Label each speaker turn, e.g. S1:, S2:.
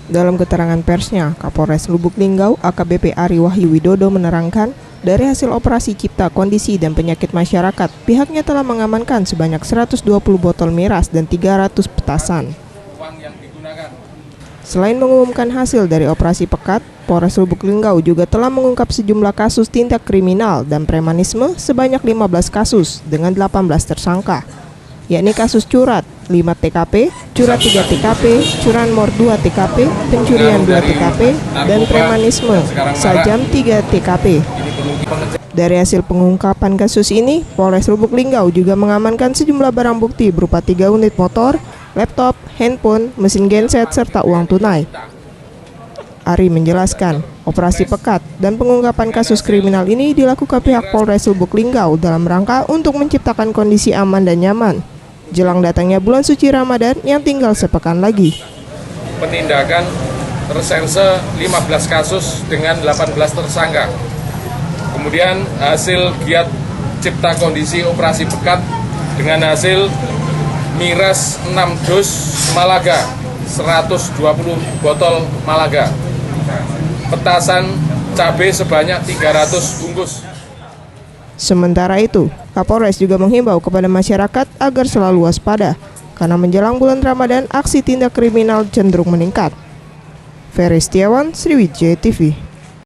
S1: Dalam keterangan persnya, Kapolres Lubuk Linggau AKBP Ari Wahyu Widodo menerangkan, dari hasil operasi cipta kondisi dan penyakit masyarakat, pihaknya telah mengamankan sebanyak 120 botol miras dan 300 petasan. Selain mengumumkan hasil dari operasi pekat, Polres Lubuk Linggau juga telah mengungkap sejumlah kasus tindak kriminal dan premanisme sebanyak 15 kasus dengan 18 tersangka, yakni kasus curat 5 TKP, curat 3 TKP, curanmor 2 TKP, pencurian 2 TKP, dan premanisme sajam 3 TKP. Dari hasil pengungkapan kasus ini, Polres Lubuk Linggau juga mengamankan sejumlah barang bukti berupa 3 unit motor, laptop, handphone, mesin genset, serta uang tunai. Ari menjelaskan, operasi pekat dan pengungkapan kasus kriminal ini dilakukan pihak Polres Lubuk Linggau dalam rangka untuk menciptakan kondisi aman dan nyaman jelang datangnya bulan suci Ramadan yang tinggal sepekan lagi.
S2: Penindakan reserse 15 kasus dengan 18 tersangka. Kemudian hasil giat cipta kondisi operasi pekat dengan hasil miras 6 dus Malaga, 120 botol Malaga. Petasan cabai sebanyak 300 bungkus.
S1: Sementara itu, Kapolres juga menghimbau kepada masyarakat agar selalu waspada, karena menjelang bulan Ramadan aksi tindak kriminal cenderung meningkat. Ferry Setiawan, Sriwijaya TV.